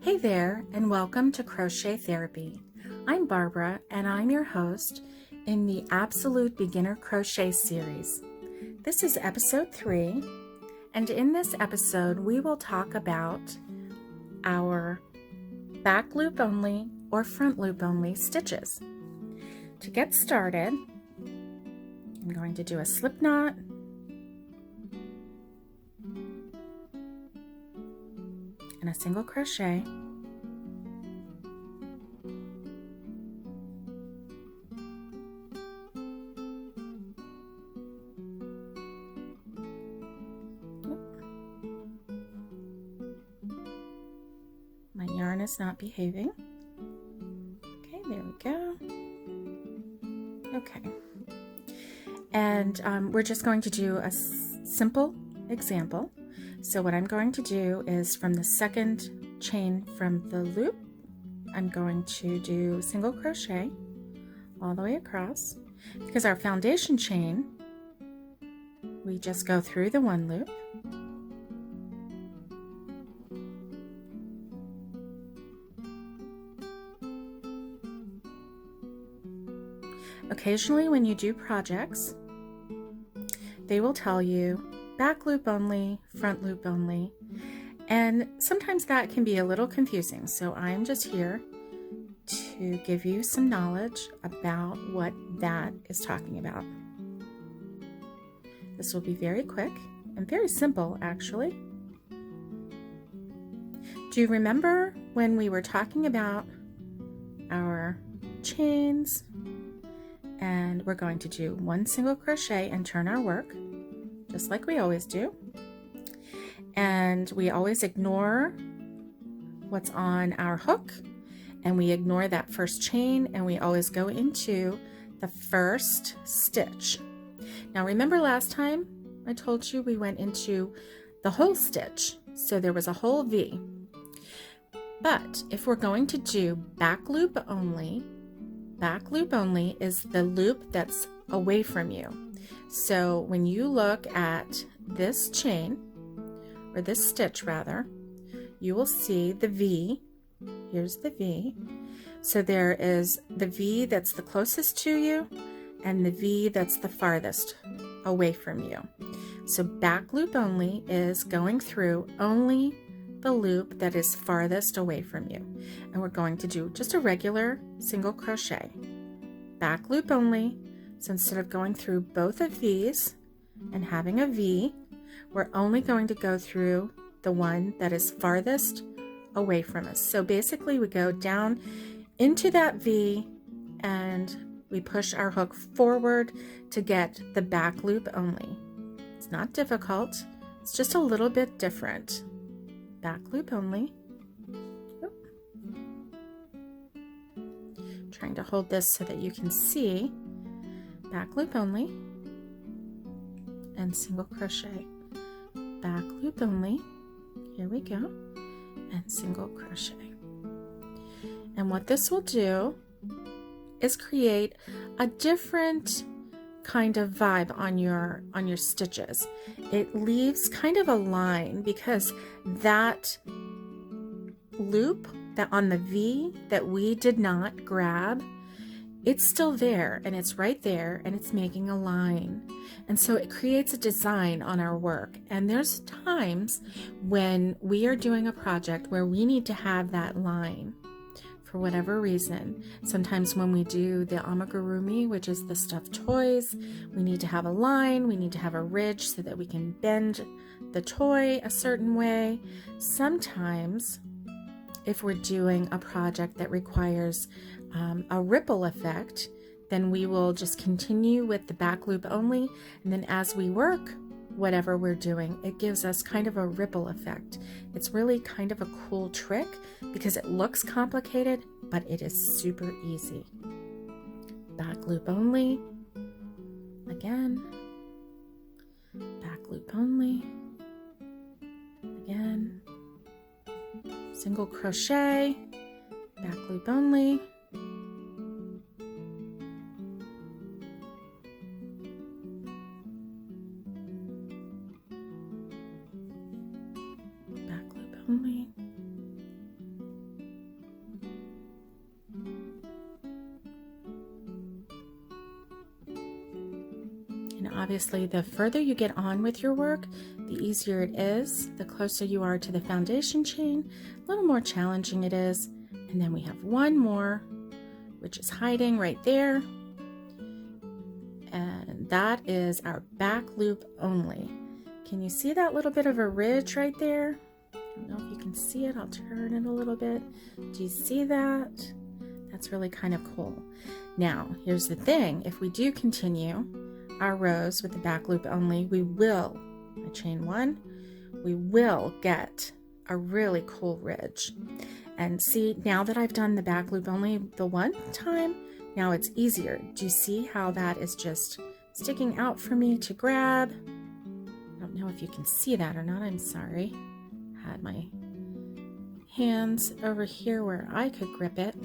Hey there, and welcome to Crochet Therapy. I'm Barbara, and I'm your host in the Absolute Beginner Crochet series. This is episode 3, and in this episode, we will talk about our back loop only or front loop only stitches. To get started, I'm going to do a slip knot, and a single crochet, my yarn is not behaving. Okay, there we go. Okay, and we're just going to do a simple example. So what I'm going to do is from the second chain from the loop, I'm going to do single crochet all the way across. Because our foundation chain, we just go through the one loop, occasionally when you do projects, they will tell you back loop only, front loop only, and sometimes that can be a little confusing. So I'm just here to give you some knowledge about what that is talking about. This will be very quick and very simple, actually. Do you remember when we were talking about our chains and we're going to do one single crochet and turn our work, just like we always do, and we always ignore what's on our hook, and we ignore that first chain, and we always go into the first stitch. Now remember last time I told you we went into the whole stitch, so there was a whole V. But if we're going to do back loop only is the loop that's away from you. So when you look at this chain, or this stitch rather, you will see the V. Here's the V. So there is the V that's the closest to you and the V that's the farthest away from you. So back loop only is going through only the loop that is farthest away from you. And we're going to do just a regular single crochet. Back loop only. So instead of going through both of these and having a V, we're only going to go through the one that is farthest away from us. So basically we go down into that V and we push our hook forward to get the back loop only. It's not difficult, it's just a little bit different. Back loop only. Trying to hold this so that you can see. Back loop only and single crochet, back loop only, here we go, and single crochet. And what this will do is create a different kind of vibe on your stitches. It leaves kind of a line because that loop that on the V that we did not grab, it's still there and it's right there and it's making a line. And so it creates a design on our work. And there's times when we are doing a project where we need to have that line for whatever reason. Sometimes when we do the amigurumi, which is the stuffed toys, we need to have a line, we need to have a ridge so that we can bend the toy a certain way. Sometimes if we're doing a project that requires a ripple effect, then we will just continue with the back loop only, and then as we work whatever we're doing, it gives us kind of a ripple effect. It's really kind of a cool trick because it looks complicated, but it is super easy. Back loop only, again, back loop only, again, single crochet, back loop only, back loop only, Obviously, the further you get on with your work, the easier it is. The closer you are to the foundation chain, a little more challenging it is. And then we have one more, which is hiding right there. And that is our back loop only. Can you see that little bit of a ridge right there? I don't know if you can see it. I'll turn it a little bit. Do you see that? That's really kind of cool. Now, here's the thing. If we do continue our rows with the back loop only, we will, I chain one, we will get a really cool ridge. And see, now that I've done the back loop only the one time, now it's easier. Do you see how that is just sticking out for me to grab? I don't know if you can see that or not. I'm sorry. I had my hands over here where I could grip it.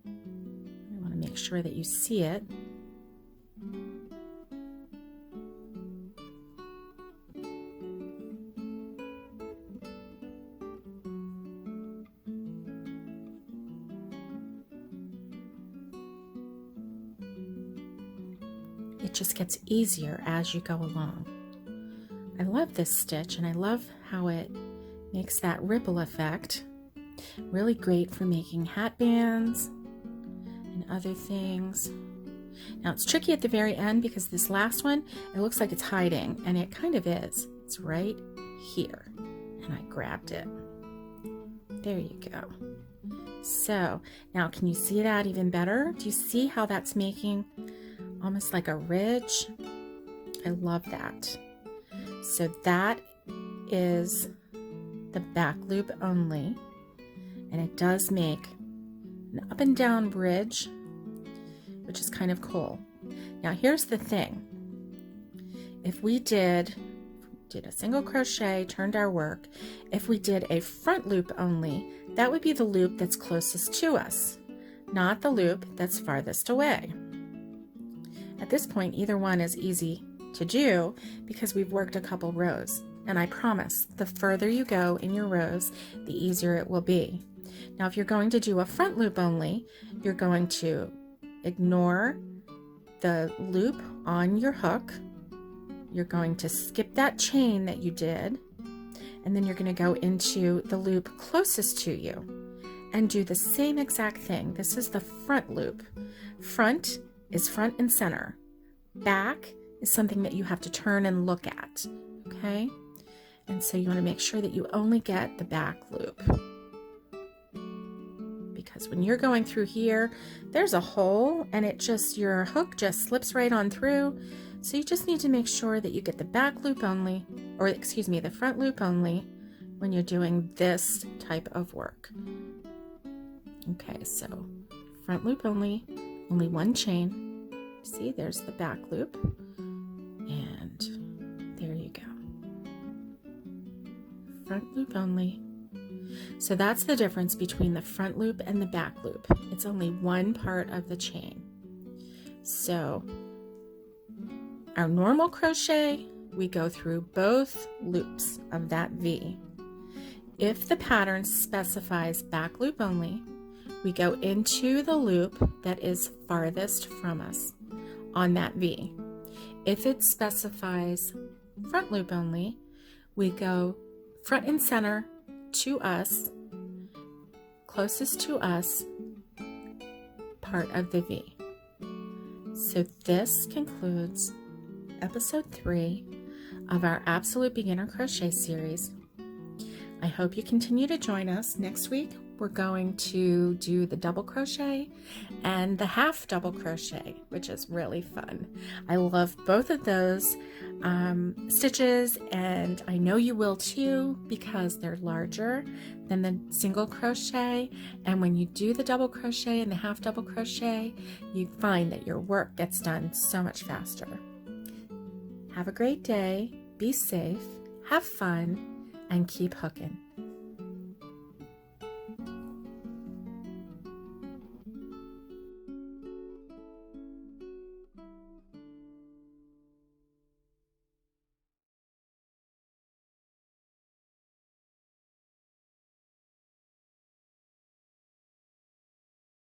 I want to make sure that you see it. It just gets easier as you go along. I love this stitch and I love how it makes that ripple effect. Really great for making hat bands and other things. Now it's tricky at the very end because this last one, it looks like it's hiding, and it kind of is. It's right here, and I grabbed it. There you go. So now can you see that even better? Do you see how that's making almost like a ridge? I love that. So that is the back loop only, and it does make an up and down bridge, which is kind of cool. Now here's the thing. If we did a single crochet, turned our work, if we did a front loop only, that would be the loop that's closest to us, not the loop that's farthest away. At this point, either one is easy to do because we've worked a couple rows. And I promise, the further you go in your rows, the easier it will be. Now, if you're going to do a front loop only, you're going to ignore the loop on your hook. You're going to skip that chain that you did, and then you're going to go into the loop closest to you and do the same exact thing. This is the front loop. Front is front and center. Back is something that you have to turn and look at, okay? And so you want to make sure that you only get the back loop. Because when you're going through here, there's a hole and your hook just slips right on through. So you just need to make sure that you get the back loop only, or excuse me, the front loop only when you're doing this type of work. Okay, so front loop only one chain. See, there's the back loop, and there you go. Front loop only. So that's the difference between the front loop and the back loop. It's only one part of the chain. So our normal crochet, we go through both loops of that V. If the pattern specifies back loop only, we go into the loop that is farthest from us on that V. If it specifies front loop only, we go front and center to us, closest to us, part of the V. So this concludes episode 3 of our Absolute Beginner Crochet series. I hope you continue to join us. Next week we're going to do the double crochet and the half double crochet, which is really fun. I love both of those stitches, and I know you will too, because they're larger than the single crochet, and when you do the double crochet and the half double crochet, you find that your work gets done so much faster. Have a great day, be safe, have fun, and keep hooking.